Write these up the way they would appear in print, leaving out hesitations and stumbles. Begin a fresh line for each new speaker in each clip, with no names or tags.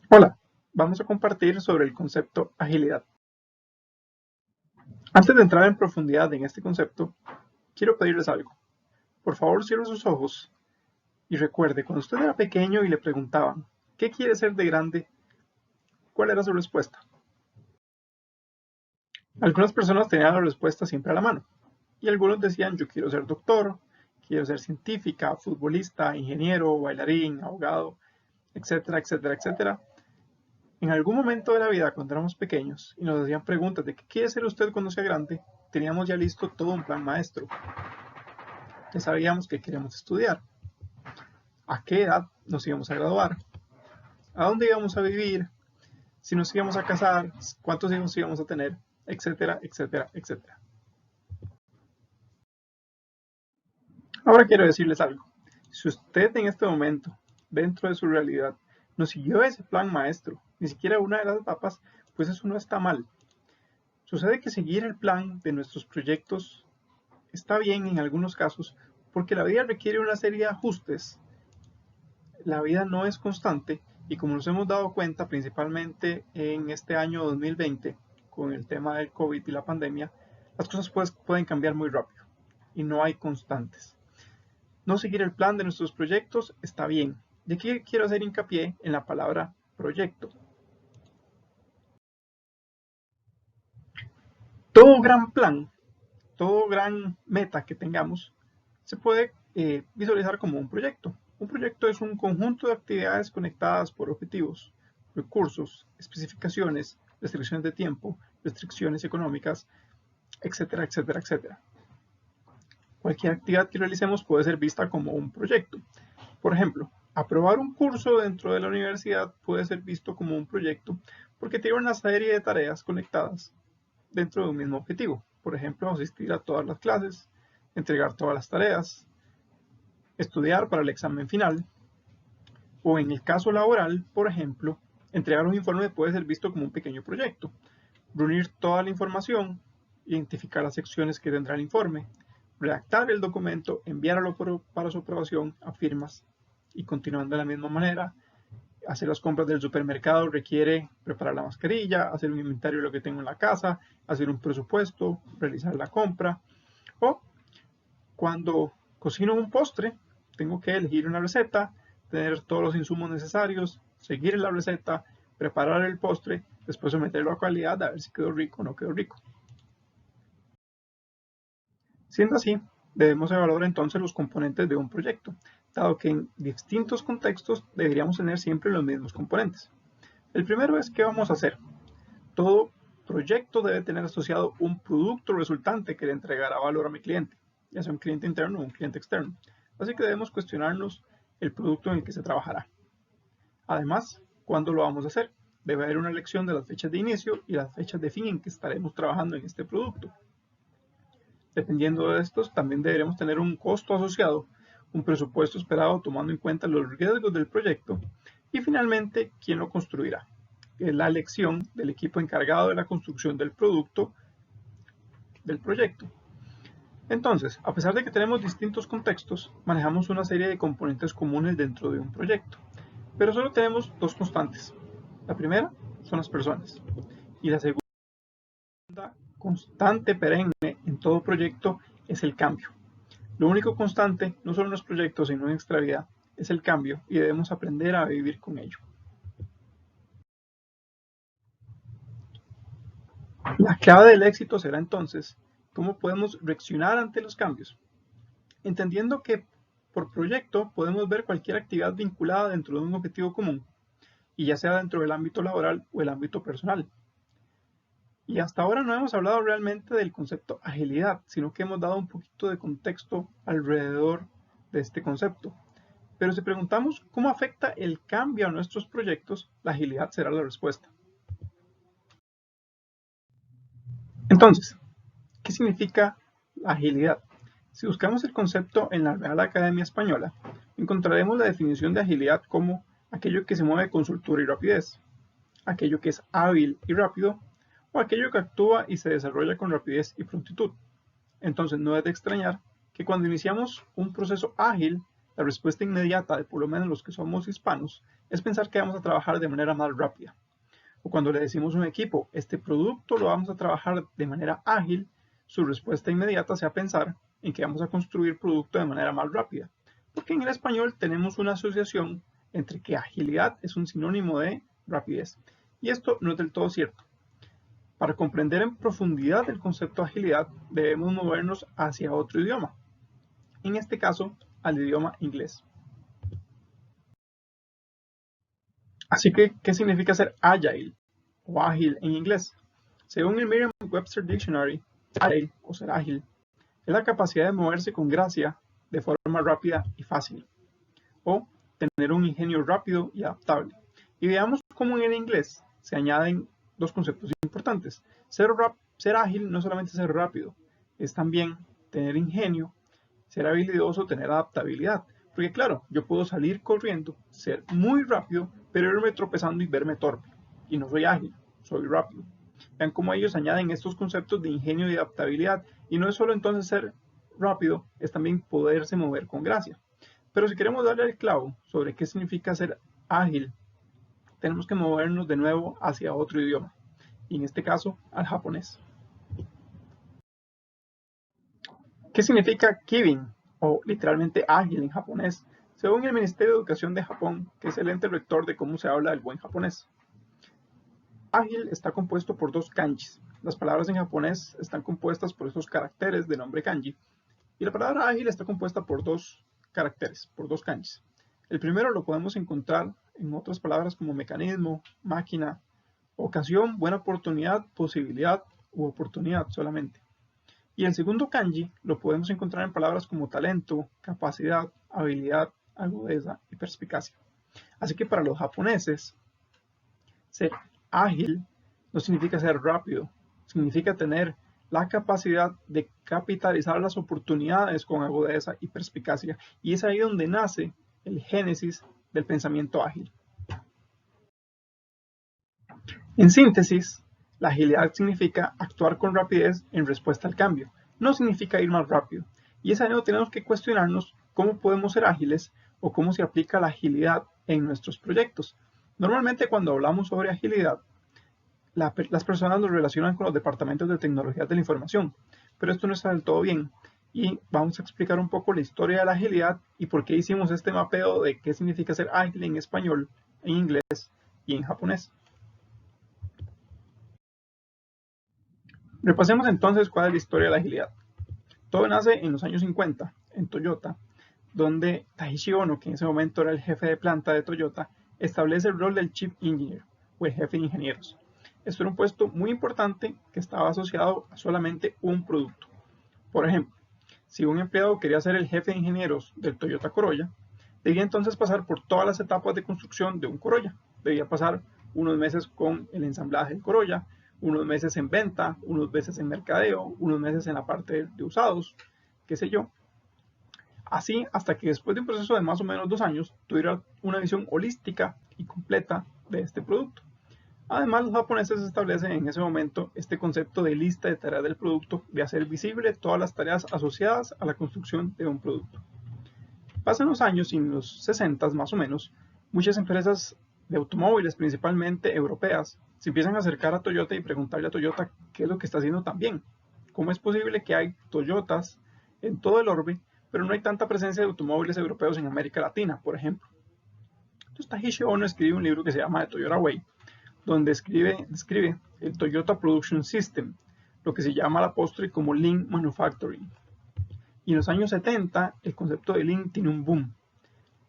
Hola, vamos a compartir sobre el concepto agilidad. Antes de entrar en profundidad en este concepto, quiero pedirles algo. Por favor, cierre sus ojos y recuerde, cuando usted era pequeño y le preguntaban, ¿qué quiere ser de grande? ¿Cuál era su respuesta? Algunas personas tenían la respuesta siempre a la mano y algunos decían, yo quiero ser doctor, quiero ser científica, futbolista, ingeniero, bailarín, abogado, etcétera, etcétera, etcétera. En algún momento de la vida, cuando éramos pequeños y nos hacían preguntas de qué quiere ser usted cuando sea grande, teníamos ya listo todo un plan maestro. Ya sabíamos que queríamos estudiar, a qué edad nos íbamos a graduar, a dónde íbamos a vivir, si nos íbamos a casar, cuántos hijos íbamos a tener, etcétera, etcétera, etcétera. Ahora quiero decirles algo. Si usted en este momento, dentro de su realidad, no siguió ese plan maestro, ni siquiera una de las etapas, pues eso no está mal. Sucede que seguir el plan de nuestros proyectos está bien en algunos casos, porque la vida requiere una serie de ajustes. La vida no es constante y como nos hemos dado cuenta principalmente en este año 2020 con el tema del COVID y la pandemia, las cosas pueden cambiar muy rápido y no hay constantes. No seguir el plan de nuestros proyectos está bien. Y aquí quiero hacer hincapié en la palabra proyecto. Todo gran plan, todo gran meta que tengamos se puede visualizar como un proyecto. Un proyecto es un conjunto de actividades conectadas por objetivos, recursos, especificaciones, restricciones de tiempo, restricciones económicas, etcétera, etcétera, etcétera. Cualquier actividad que realicemos puede ser vista como un proyecto. Por ejemplo, aprobar un curso dentro de la universidad puede ser visto como un proyecto porque tiene una serie de tareas conectadas dentro de un mismo objetivo. Por ejemplo, asistir a todas las clases, entregar todas las tareas, estudiar para el examen final, o en el caso laboral, por ejemplo, entregar un informe puede ser visto como un pequeño proyecto. Reunir toda la información, identificar las secciones que tendrá el informe, redactar el documento, enviarlo para su aprobación a firmas y continuando de la misma manera, hacer las compras del supermercado requiere preparar la mascarilla, hacer un inventario de lo que tengo en la casa, hacer un presupuesto, realizar la compra. O cuando cocino un postre, tengo que elegir una receta, tener todos los insumos necesarios, seguir la receta, preparar el postre, después someterlo a calidad a ver si quedó rico o no quedó rico. Siendo así, debemos evaluar entonces los componentes de un proyecto, dado que en distintos contextos deberíamos tener siempre los mismos componentes. El primero es qué vamos a hacer. Todo proyecto debe tener asociado un producto resultante que le entregará valor a mi cliente, ya sea un cliente interno o un cliente externo. Así que debemos cuestionarnos el producto en el que se trabajará. Además, ¿cuándo lo vamos a hacer? Debe haber una elección de las fechas de inicio y las fechas de fin en que estaremos trabajando en este producto. Dependiendo de estos, también deberemos tener un costo asociado, un presupuesto esperado tomando en cuenta los riesgos del proyecto y finalmente, quién lo construirá. Es la elección del equipo encargado de la construcción del producto del proyecto. Entonces, a pesar de que tenemos distintos contextos, manejamos una serie de componentes comunes dentro de un proyecto, pero solo tenemos dos constantes. La primera son las personas y la segunda constante perenne en todo proyecto es el cambio. Lo único constante, no solo en los proyectos, sino en nuestra vida, es el cambio y debemos aprender a vivir con ello. La clave del éxito será entonces cómo podemos reaccionar ante los cambios, entendiendo que por proyecto podemos ver cualquier actividad vinculada dentro de un objetivo común, y ya sea dentro del ámbito laboral o el ámbito personal. Y hasta ahora no hemos hablado realmente del concepto agilidad, sino que hemos dado un poquito de contexto alrededor de este concepto. Pero si preguntamos cómo afecta el cambio a nuestros proyectos, la agilidad será la respuesta. Entonces, ¿qué significa la agilidad? Si buscamos el concepto en la Real Academia Española, encontraremos la definición de agilidad como aquello que se mueve con soltura y rapidez, aquello que es hábil y rápido, o aquello que actúa y se desarrolla con rapidez y prontitud. Entonces no es de extrañar que cuando iniciamos un proceso ágil la respuesta inmediata de por lo menos los que somos hispanos es pensar que vamos a trabajar de manera más rápida. O cuando le decimos a un equipo, este producto lo vamos a trabajar de manera ágil, su respuesta inmediata sea pensar en que vamos a construir producto de manera más rápida. Porque en el español tenemos una asociación entre que agilidad es un sinónimo de rapidez. Y esto no es del todo cierto. Para comprender en profundidad el concepto de agilidad, debemos movernos hacia otro idioma. En este caso, al idioma inglés. Así que, ¿qué significa ser agile o ágil en inglés? Según el Merriam-Webster Dictionary, agile o ser ágil es la capacidad de moverse con gracia, de forma rápida y fácil, o tener un ingenio rápido y adaptable. Y veamos cómo en el inglés se añaden dos conceptos importantes. Ser ágil no es solamente ser rápido, es también tener ingenio, ser habilidoso, tener adaptabilidad. Porque claro, yo puedo salir corriendo, ser muy rápido, pero irme tropezando y verme torpe. Y no soy ágil, soy rápido. Vean cómo ellos añaden estos conceptos de ingenio y adaptabilidad. Y no es solo entonces ser rápido, es también poderse mover con gracia. Pero si queremos darle el clavo sobre qué significa ser ágil, tenemos que movernos de nuevo hacia otro idioma. Y en este caso, al japonés. ¿Qué significa Kibin? O literalmente ágil en japonés, según el Ministerio de Educación de Japón, que es el ente rector de cómo se habla el buen japonés. Ágil está compuesto por dos kanjis. Las palabras en japonés están compuestas por esos caracteres de nombre kanji. Y la palabra ágil está compuesta por dos caracteres, por dos kanjis. El primero lo podemos encontrar en otras palabras como mecanismo, máquina, ocasión, buena oportunidad, posibilidad u oportunidad solamente. Y el segundo kanji lo podemos encontrar en palabras como talento, capacidad, habilidad, agudeza y perspicacia. Así que para los japoneses, ser ágil no significa ser rápido, significa tener la capacidad de capitalizar las oportunidades con agudeza y perspicacia. Y es ahí donde nace el génesis del pensamiento ágil. En síntesis, la agilidad significa actuar con rapidez en respuesta al cambio, no significa ir más rápido. Y es ahí donde tenemos que cuestionarnos cómo podemos ser ágiles o cómo se aplica la agilidad en nuestros proyectos. Normalmente cuando hablamos sobre agilidad, las personas lo relacionan con los departamentos de tecnologías de la información, pero esto no está del todo bien. Y vamos a explicar un poco la historia de la agilidad y por qué hicimos este mapeo de qué significa ser ágil en español, en inglés y en japonés. Repasemos entonces cuál es la historia de la agilidad. Todo nace en los años 50, en Toyota, donde Taiichi Ohno, que en ese momento era el jefe de planta de Toyota, establece el rol del Chief Engineer, o el jefe de ingenieros. Esto era un puesto muy importante que estaba asociado a solamente un producto. Por ejemplo, si un empleado quería ser el jefe de ingenieros del Toyota Corolla, debía entonces pasar por todas las etapas de construcción de un Corolla. Debía pasar unos meses con el ensamblaje del Corolla, unos meses en venta, unos meses en mercadeo, unos meses en la parte de usados, qué sé yo. Así hasta que después de un proceso de más o menos 2 años tuviera una visión holística y completa de este producto. Además, los japoneses establecen en ese momento este concepto de lista de tareas del producto, de hacer visible todas las tareas asociadas a la construcción de un producto. Pasan los años y en los 60 más o menos, muchas empresas de automóviles, principalmente europeas, se empiezan a acercar a Toyota y preguntarle a Toyota qué es lo que está haciendo tan bien. ¿Cómo es posible que hay Toyotas en todo el orbe, pero no hay tanta presencia de automóviles europeos en América Latina, por ejemplo? Entonces Taiichi Ohno escribe un libro que se llama The Toyota Way, donde describe el Toyota Production System, lo que se llama a la postre como Lean Manufacturing. Y en los años 70 el concepto de Lean tiene un boom.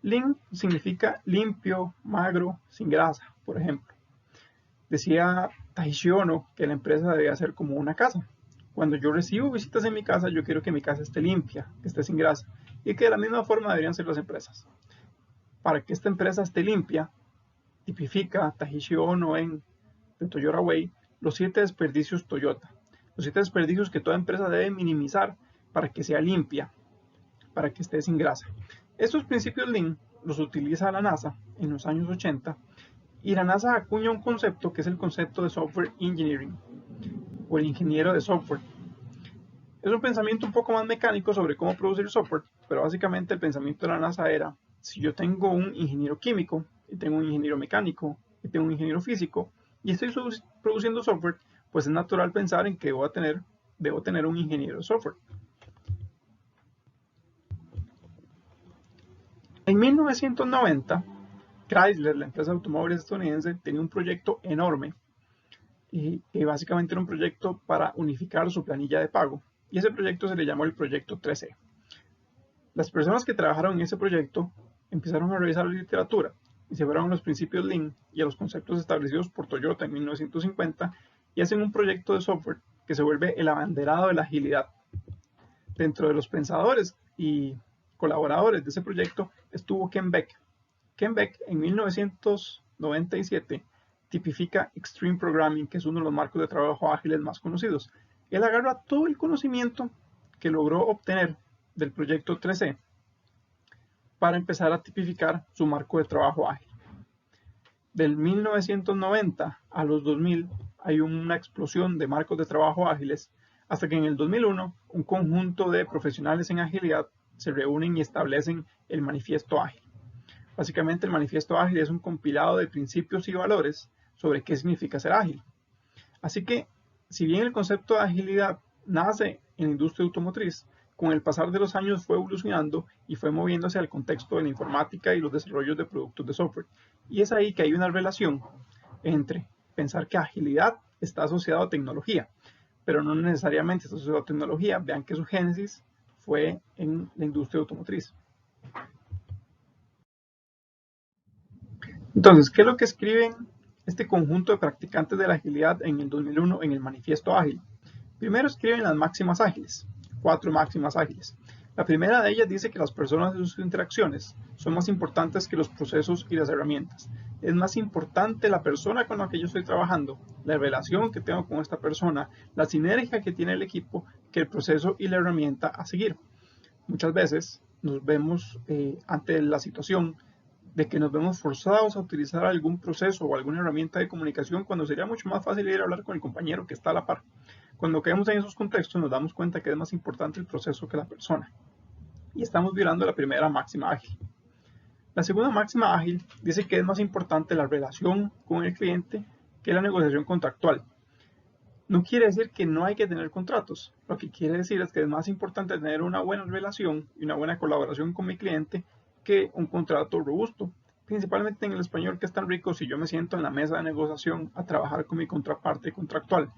Lean significa limpio, magro, sin grasa, por ejemplo. Decía Taiichi Ohno que la empresa debía ser como una casa. Cuando yo recibo visitas en mi casa, yo quiero que mi casa esté limpia, que esté sin grasa, y que de la misma forma deberían ser las empresas. Para que esta empresa esté limpia, tipifica Taiichi Ohno en The Toyota Way los 7 desperdicios Toyota. Los 7 desperdicios que toda empresa debe minimizar para que sea limpia, para que esté sin grasa. Estos principios Lean los utiliza la NASA en los años 80 y la NASA acuña un concepto que es el concepto de Software Engineering o el ingeniero de software. Es un pensamiento un poco más mecánico sobre cómo producir software, pero básicamente el pensamiento de la NASA era, si yo tengo un ingeniero químico, y tengo un ingeniero mecánico, y tengo un ingeniero físico, y estoy produciendo software, pues es natural pensar en que debo tener un ingeniero de software. En 1990, Chrysler, la empresa de automóviles estadounidense, tenía un proyecto enorme y básicamente era un proyecto para unificar su planilla de pago, y ese proyecto se le llamó el proyecto 3E. Las personas que trabajaron en ese proyecto empezaron a revisar la literatura y se fueron a los principios Lean y a los conceptos establecidos por Toyota en 1950 y hacen un proyecto de software que se vuelve el abanderado de la agilidad. Dentro de los pensadores y colaboradores de ese proyecto estuvo Ken Beck. Ken Beck en 1997 tipifica Extreme Programming, que es uno de los marcos de trabajo ágiles más conocidos. Él agarra todo el conocimiento que logró obtener del proyecto 3E para empezar a tipificar su marco de trabajo ágil. Del 1990 a los 2000 hay una explosión de marcos de trabajo ágiles hasta que en el 2001 un conjunto de profesionales en agilidad se reúnen y establecen el Manifiesto Ágil. Básicamente el Manifiesto Ágil es un compilado de principios y valores sobre qué significa ser ágil. Así que, si bien el concepto de agilidad nace en la industria automotriz, con el pasar de los años fue evolucionando y fue moviéndose al contexto de la informática y los desarrollos de productos de software. Y es ahí que hay una relación entre pensar que agilidad está asociado a tecnología, pero no necesariamente está asociado a tecnología. Vean que su génesis fue en la industria automotriz. Entonces, ¿qué es lo que escriben este conjunto de practicantes de la agilidad en el 2001 en el Manifiesto Ágil? Primero escriben las máximas ágiles, 4 máximas ágiles. La primera de ellas dice que las personas y sus interacciones son más importantes que los procesos y las herramientas. Es más importante la persona con la que yo estoy trabajando, la relación que tengo con esta persona, la sinergia que tiene el equipo, que el proceso y la herramienta a seguir. Muchas veces nos vemos ante la situación de que nos vemos forzados a utilizar algún proceso o alguna herramienta de comunicación cuando sería mucho más fácil ir a hablar con el compañero que está a la par. Cuando caemos en esos contextos nos damos cuenta que es más importante el proceso que la persona. Y estamos violando la primera máxima ágil. La segunda máxima ágil dice que es más importante la relación con el cliente que la negociación contractual. No quiere decir que no hay que tener contratos. Lo que quiere decir es que es más importante tener una buena relación y una buena colaboración con mi cliente que un contrato robusto. Principalmente en el español que es tan rico, si yo me siento en la mesa de negociación a trabajar con mi contraparte contractual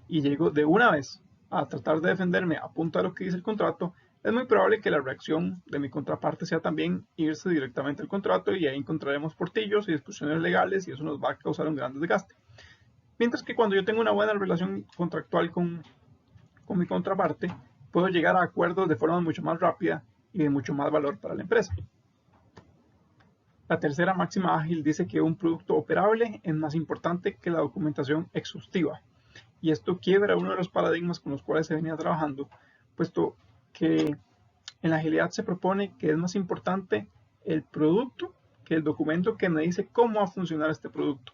y llego de una vez a tratar de defenderme a punto de lo que dice el contrato, es muy probable que la reacción de mi contraparte sea también irse directamente al contrato y ahí encontraremos portillos y discusiones legales y eso nos va a causar un gran desgaste. Mientras que cuando yo tengo una buena relación contractual con mi contraparte, puedo llegar a acuerdos de forma mucho más rápida y de mucho más valor para la empresa. La tercera máxima ágil dice que un producto operable es más importante que la documentación exhaustiva. Y esto quiebra uno de los paradigmas con los cuales se venía trabajando, puesto que en la agilidad se propone que es más importante el producto que el documento que me dice cómo va a funcionar este producto.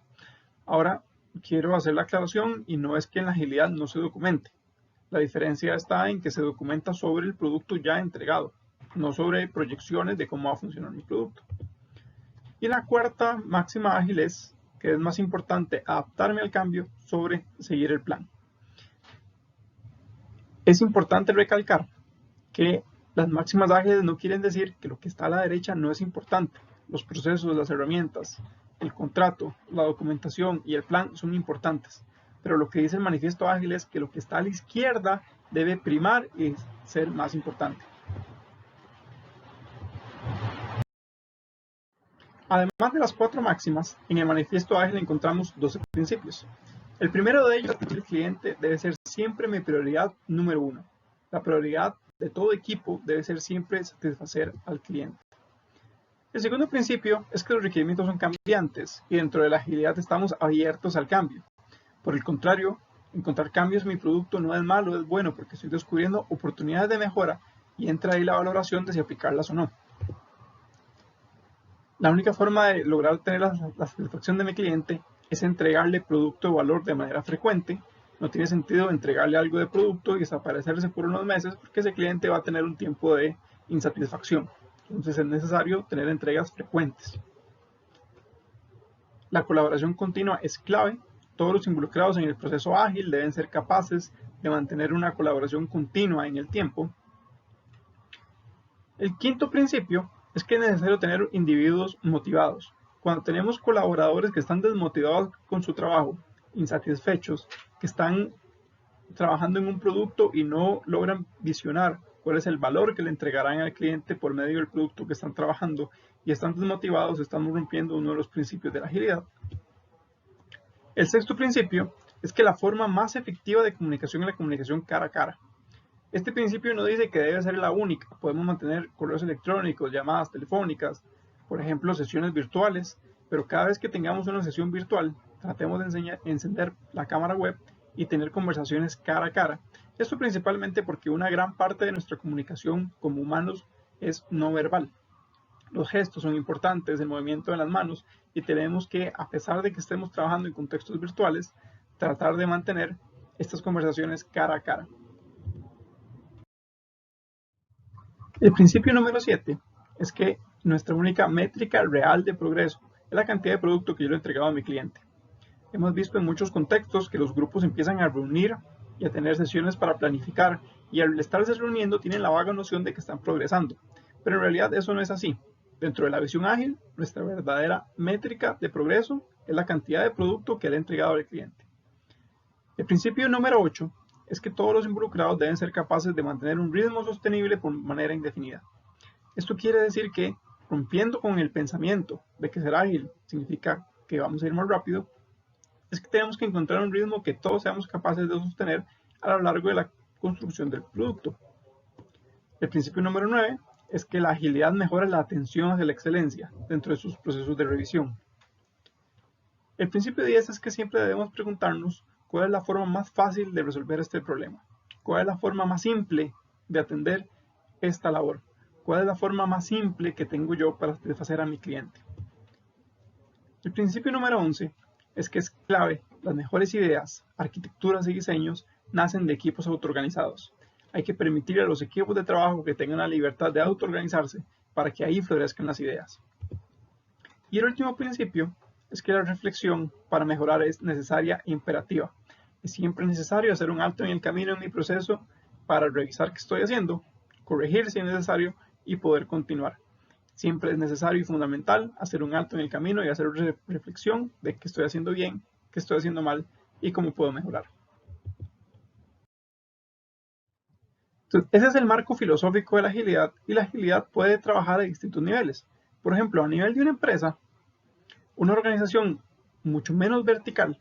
Ahora, quiero hacer la aclaración y no es que en la agilidad no se documente. La diferencia está en que se documenta sobre el producto ya entregado, no sobre proyecciones de cómo va a funcionar mi producto. Y la cuarta máxima ágil es que es más importante adaptarme al cambio sobre seguir el plan. Es importante recalcar que las máximas ágiles no quieren decir que lo que está a la derecha no es importante. Los procesos, las herramientas, el contrato, la documentación y el plan son importantes. Pero lo que dice el manifiesto ágil es que lo que está a la izquierda debe primar y ser más importante. Además de las 4 máximas, en el manifiesto ágil encontramos 12 principios. El primero de ellos es que el cliente debe ser siempre mi prioridad número 1. La prioridad de todo equipo debe ser siempre satisfacer al cliente. El segundo principio es que los requerimientos son cambiantes y dentro de la agilidad estamos abiertos al cambio. Por el contrario, encontrar cambios en mi producto no es malo, es bueno porque estoy descubriendo oportunidades de mejora y entra ahí la valoración de si aplicarlas o no. La única forma de lograr tener la satisfacción de mi cliente es entregarle producto de valor de manera frecuente. No tiene sentido entregarle algo de producto y desaparecerse por unos meses porque ese cliente va a tener un tiempo de insatisfacción. Entonces es necesario tener entregas frecuentes. La colaboración continua es clave. Todos los involucrados en el proceso ágil deben ser capaces de mantener una colaboración continua en el tiempo. El quinto principio es que es necesario tener individuos motivados. Cuando tenemos colaboradores que están desmotivados con su trabajo, insatisfechos, que están trabajando en un producto y no logran visionar cuál es el valor que le entregarán al cliente por medio del producto que están trabajando y están desmotivados, estamos rompiendo uno de los principios de la agilidad. El sexto principio es que la forma más efectiva de comunicación es la comunicación cara a cara. Este principio no dice que debe ser la única. Podemos mantener correos electrónicos, llamadas telefónicas, por ejemplo, sesiones virtuales, pero cada vez que tengamos una sesión virtual, tratemos de encender la cámara web y tener conversaciones cara a cara. Esto principalmente porque una gran parte de nuestra comunicación como humanos es no verbal. Los gestos son importantes, el movimiento de las manos, y tenemos que, a pesar de que estemos trabajando en contextos virtuales, tratar de mantener estas conversaciones cara a cara. El principio número 7 es que nuestra única métrica real de progreso es la cantidad de producto que yo le he entregado a mi cliente. Hemos visto en muchos contextos que los grupos empiezan a reunir y a tener sesiones para planificar, y al estarse reuniendo tienen la vaga noción de que están progresando, pero en realidad eso no es así. Dentro de la visión ágil, nuestra verdadera métrica de progreso es la cantidad de producto que le he entregado al cliente. El principio número 8 es que todos los involucrados deben ser capaces de mantener un ritmo sostenible por manera indefinida. Esto quiere decir que, rompiendo con el pensamiento de que ser ágil significa que vamos a ir más rápido, es que tenemos que encontrar un ritmo que todos seamos capaces de sostener a lo largo de la construcción del producto. El principio número 9 es que la agilidad mejora la atención hacia la excelencia dentro de sus procesos de revisión. El principio 10 es que siempre debemos preguntarnos cuál es la forma más fácil de resolver este problema, cuál es la forma más simple de atender esta labor, cuál es la forma más simple que tengo yo para satisfacer a mi cliente. El principio número 11 es que es clave, las mejores ideas, arquitecturas y diseños nacen de equipos autoorganizados. Hay que permitir a los equipos de trabajo que tengan la libertad de autoorganizarse para que ahí florezcan las ideas. Y el último principio es que la reflexión para mejorar es necesaria e imperativa. Es siempre necesario hacer un alto en el camino en mi proceso para revisar qué estoy haciendo, corregir si es necesario y poder continuar. Siempre es necesario y fundamental hacer un alto en el camino y hacer reflexión de qué estoy haciendo bien, qué estoy haciendo mal y cómo puedo mejorar. Entonces, ese es el marco filosófico de la agilidad, y la agilidad puede trabajar a distintos niveles. Por ejemplo, a nivel de una empresa, una organización mucho menos vertical,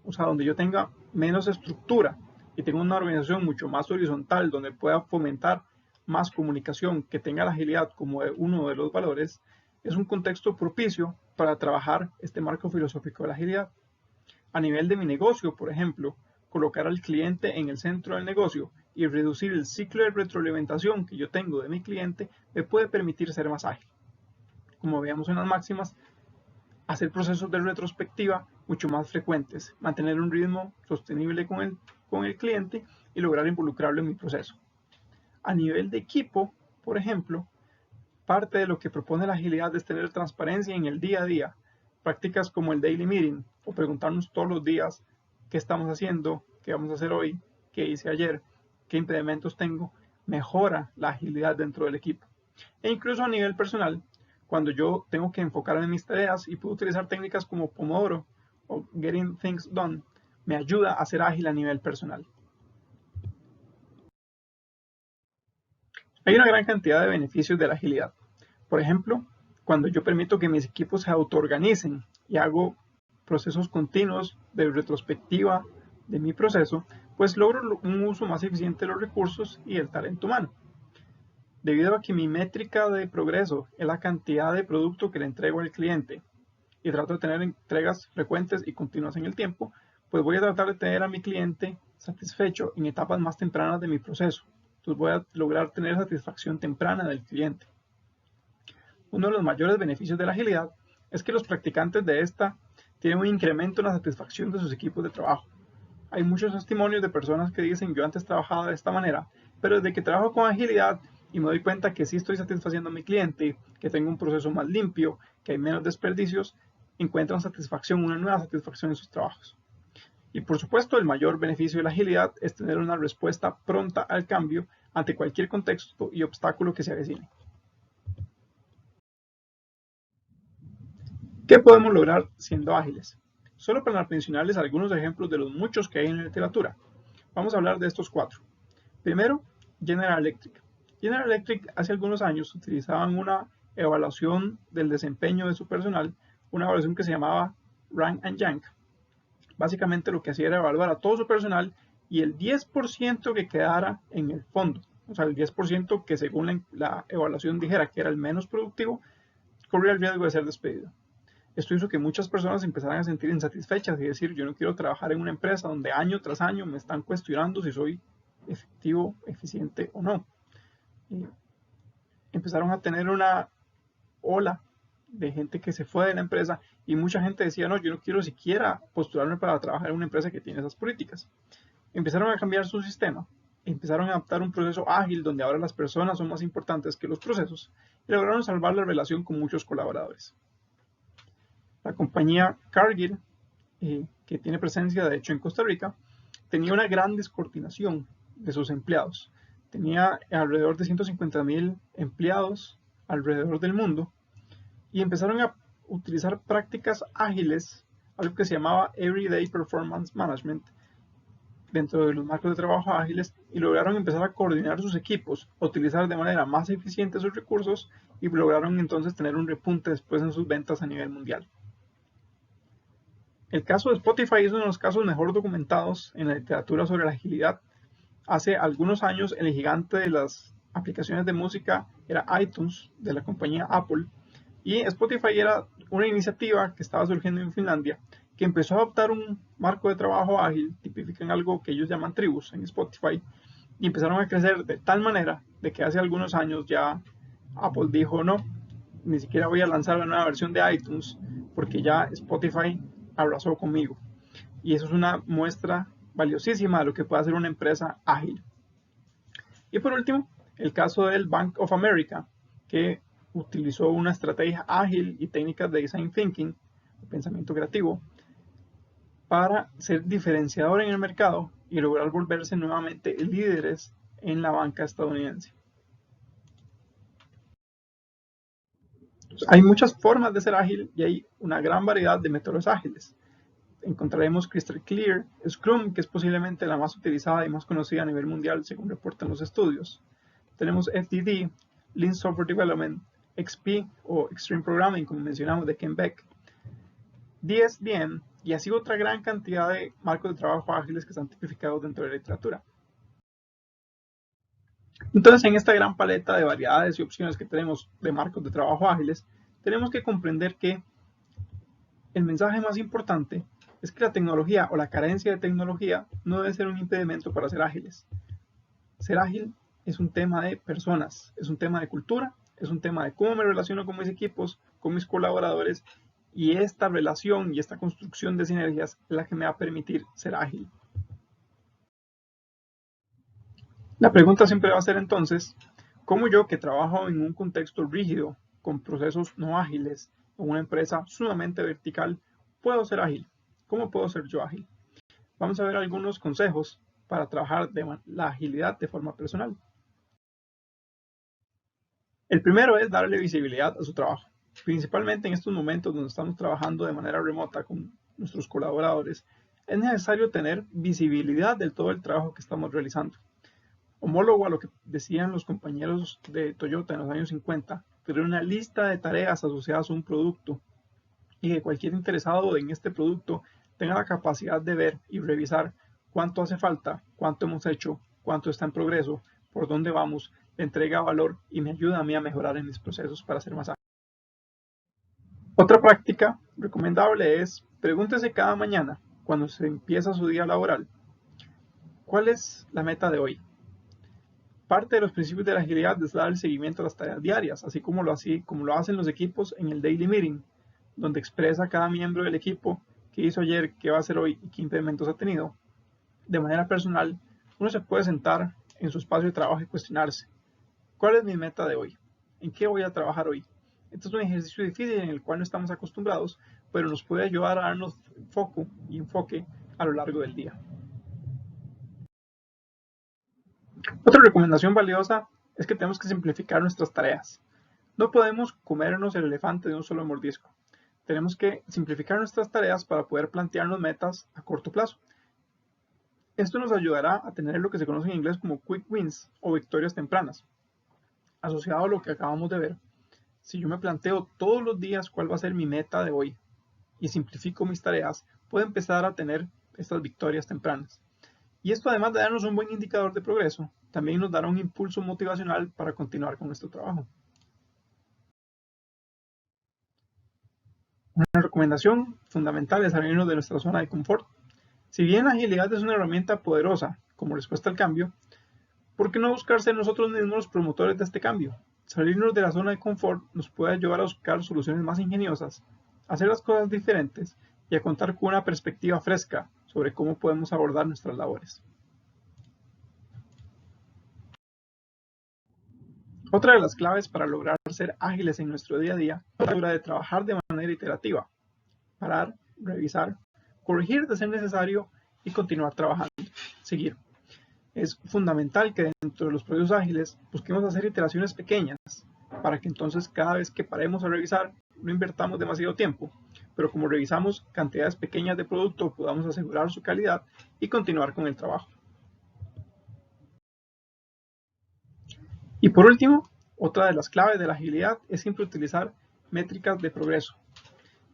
o sea, donde yo tenga menos estructura y tenga una organización mucho más horizontal, donde pueda fomentar más comunicación, que tenga la agilidad como uno de los valores, es un contexto propicio para trabajar este marco filosófico de la agilidad. A nivel de mi negocio, por ejemplo, colocar al cliente en el centro del negocio y reducir el ciclo de retroalimentación que yo tengo de mi cliente me puede permitir ser más ágil. Como veíamos en las máximas, hacer procesos de retrospectiva mucho más frecuentes, mantener un ritmo sostenible con el cliente y lograr involucrarlo en mi proceso. A nivel de equipo, por ejemplo, parte de lo que propone la agilidad es tener transparencia en el día a día, prácticas como el daily meeting o preguntarnos todos los días qué estamos haciendo, qué vamos a hacer hoy, qué hice ayer, qué impedimentos tengo, mejora la agilidad dentro del equipo. E incluso a nivel personal, cuando yo tengo que enfocarme en mis tareas y puedo utilizar técnicas como Pomodoro o Getting Things Done, me ayuda a ser ágil a nivel personal. Hay una gran cantidad de beneficios de la agilidad. Por ejemplo, cuando yo permito que mis equipos se autoorganicen y hago procesos continuos de retrospectiva de mi proceso, pues logro un uso más eficiente de los recursos y el talento humano. Debido a que mi métrica de progreso es la cantidad de producto que le entrego al cliente y trato de tener entregas frecuentes y continuas en el tiempo, pues voy a tratar de tener a mi cliente satisfecho en etapas más tempranas de mi proceso. Entonces voy a lograr tener satisfacción temprana del cliente. Uno de los mayores beneficios de la agilidad es que los practicantes de esta tienen un incremento en la satisfacción de sus equipos de trabajo. Hay muchos testimonios de personas que dicen: yo antes trabajaba de esta manera, pero desde que trabajo con agilidad y me doy cuenta que sí estoy satisfaciendo a mi cliente, que tengo un proceso más limpio, que hay menos desperdicios, encuentran satisfacción, una nueva satisfacción en sus trabajos. Y por supuesto, el mayor beneficio de la agilidad es tener una respuesta pronta al cambio ante cualquier contexto y obstáculo que se avecine. ¿Qué podemos lograr siendo ágiles? Solo para mencionarles algunos ejemplos de los muchos que hay en la literatura. Vamos a hablar de estos 4. Primero, General Electric. General Electric hace algunos años utilizaban una evaluación del desempeño de su personal, una evaluación que se llamaba Rank and Yank. Básicamente lo que hacía era evaluar a todo su personal y el 10% que quedara en el fondo, o sea, el 10% que según la evaluación dijera que era el menos productivo, corría el riesgo de ser despedido. Esto hizo que muchas personas empezaran a sentir insatisfechas y decir, yo no quiero trabajar en una empresa donde año tras año me están cuestionando si soy efectivo, eficiente o no. Y empezaron a tener una ola de gente que se fue de la empresa y mucha gente decía, no, yo no quiero siquiera postularme para trabajar en una empresa que tiene esas políticas. Empezaron a cambiar su sistema, empezaron a adaptar un proceso ágil donde ahora las personas son más importantes que los procesos y lograron salvar la relación con muchos colaboradores. La compañía Cargill, que tiene presencia de hecho en Costa Rica, tenía una gran descoordinación de sus empleados. Tenía alrededor de 150,000 empleados alrededor del mundo y empezaron a utilizar prácticas ágiles, algo que se llamaba Everyday Performance Management, dentro de los marcos de trabajo ágiles, y lograron empezar a coordinar sus equipos, a utilizar de manera más eficiente sus recursos y lograron entonces tener un repunte después en sus ventas a nivel mundial. El caso de Spotify es uno de los casos mejor documentados en la literatura sobre la agilidad. Hace algunos años el gigante de las aplicaciones de música era iTunes, de la compañía Apple, y Spotify era una iniciativa que estaba surgiendo en Finlandia, que empezó a adoptar un marco de trabajo ágil, tipifican algo que ellos llaman tribus en Spotify, y empezaron a crecer de tal manera de que hace algunos años ya Apple dijo no, ni siquiera voy a lanzar la nueva versión de iTunes porque ya Spotify arrasó conmigo. Y eso es una muestra valiosísima de lo que puede hacer una empresa ágil. Y por último, el caso del Bank of America, que utilizó una estrategia ágil y técnicas de design thinking, pensamiento creativo, para ser diferenciador en el mercado y lograr volverse nuevamente líderes en la banca estadounidense. Hay muchas formas de ser ágil y hay una gran variedad de métodos ágiles. Encontraremos Crystal Clear, Scrum, que es posiblemente la más utilizada y más conocida a nivel mundial según reportan los estudios. Tenemos FDD, Lean Software Development, XP o Extreme Programming, como mencionamos, de Ken Beck, DSDM y así otra gran cantidad de marcos de trabajo ágiles que están tipificados dentro de la literatura. Entonces, en esta gran paleta de variedades y opciones que tenemos de marcos de trabajo ágiles, tenemos que comprender que el mensaje más importante es que la tecnología o la carencia de tecnología no debe ser un impedimento para ser ágiles. Ser ágil es un tema de personas, es un tema de cultura, es un tema de cómo me relaciono con mis equipos, con mis colaboradores, y esta relación y esta construcción de sinergias es la que me va a permitir ser ágil. La pregunta siempre va a ser entonces, ¿cómo yo que trabajo en un contexto rígido, con procesos no ágiles, en una empresa sumamente vertical, puedo ser ágil? ¿Cómo puedo ser yo ágil? Vamos a ver algunos consejos para trabajar la agilidad de forma personal. El primero es darle visibilidad a su trabajo, principalmente en estos momentos donde estamos trabajando de manera remota con nuestros colaboradores. Es necesario tener visibilidad de todo el trabajo que estamos realizando. Homólogo a lo que decían los compañeros de Toyota en los años 50, tener una lista de tareas asociadas a un producto y que cualquier interesado en este producto tenga la capacidad de ver y revisar cuánto hace falta, cuánto hemos hecho, cuánto está en progreso, por dónde vamos, le entrega valor y me ayuda a mí a mejorar en mis procesos para ser más ágil. Otra práctica recomendable es pregúntese cada mañana, cuando se empieza su día laboral, ¿cuál es la meta de hoy? Parte de los principios de la agilidad es dar el seguimiento a las tareas diarias, así como lo hacen los equipos en el daily meeting, donde expresa cada miembro del equipo qué hizo ayer, qué va a hacer hoy y qué implementos ha tenido. De manera personal, uno se puede sentar en su espacio de trabajo y cuestionarse, ¿Cuál es mi meta de hoy? ¿En qué voy a trabajar hoy? Este es un ejercicio difícil en el cual no estamos acostumbrados, pero nos puede ayudar a darnos foco y enfoque a lo largo del día. Otra recomendación valiosa es que tenemos que simplificar nuestras tareas. No podemos comernos el elefante de un solo mordisco. Tenemos que simplificar nuestras tareas para poder plantearnos metas a corto plazo. Esto nos ayudará a tener lo que se conoce en inglés como quick wins o victorias tempranas. Asociado a lo que acabamos de ver, si yo me planteo todos los días cuál va a ser mi meta de hoy y simplifico mis tareas, puedo empezar a tener estas victorias tempranas. Y esto, además de darnos un buen indicador de progreso, también nos dará un impulso motivacional para continuar con nuestro trabajo. Una recomendación fundamental es salirnos de nuestra zona de confort. Si bien la agilidad es una herramienta poderosa como respuesta al cambio, ¿por qué no buscar ser nosotros mismos los promotores de este cambio? Salirnos de la zona de confort nos puede ayudar a buscar soluciones más ingeniosas, a hacer las cosas diferentes y a contar con una perspectiva fresca sobre cómo podemos abordar nuestras labores. Otra de las claves para lograr ser ágiles en nuestro día a día es la hora de trabajar de manera iterativa, parar, revisar, corregir de ser necesario y continuar trabajando, seguir. Es fundamental que dentro de los procesos ágiles busquemos hacer iteraciones pequeñas para que entonces cada vez que paremos a revisar no invertamos demasiado tiempo, pero como revisamos cantidades pequeñas de producto podamos asegurar su calidad y continuar con el trabajo. Y por último, otra de las claves de la agilidad es siempre utilizar métricas de progreso.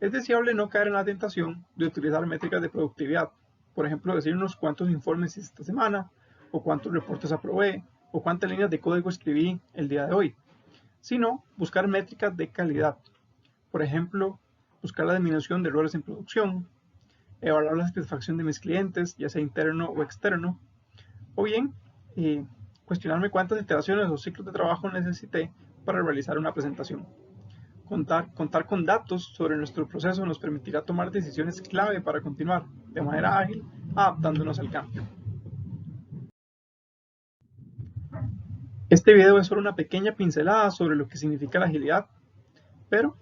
Es deseable no caer en la tentación de utilizar métricas de productividad, por ejemplo decirnos cuántos informes hice esta semana, o cuántos reportes aprobé, o cuántas líneas de código escribí el día de hoy, sino buscar métricas de calidad. Por ejemplo, buscar la disminución de errores en producción, evaluar la satisfacción de mis clientes, ya sea interno o externo, o bien cuestionarme cuántas iteraciones o ciclos de trabajo necesité para realizar una presentación. Contar con datos sobre nuestro proceso nos permitirá tomar decisiones clave para continuar de manera ágil, adaptándonos al cambio. Este video es solo una pequeña pincelada sobre lo que significa la agilidad, pero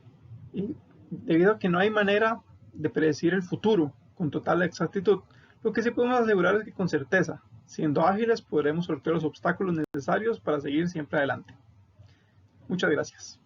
debido a que no hay manera de predecir el futuro con total exactitud, lo que sí podemos asegurar es que con certeza, siendo ágiles, podremos sortear los obstáculos necesarios para seguir siempre adelante. Muchas gracias.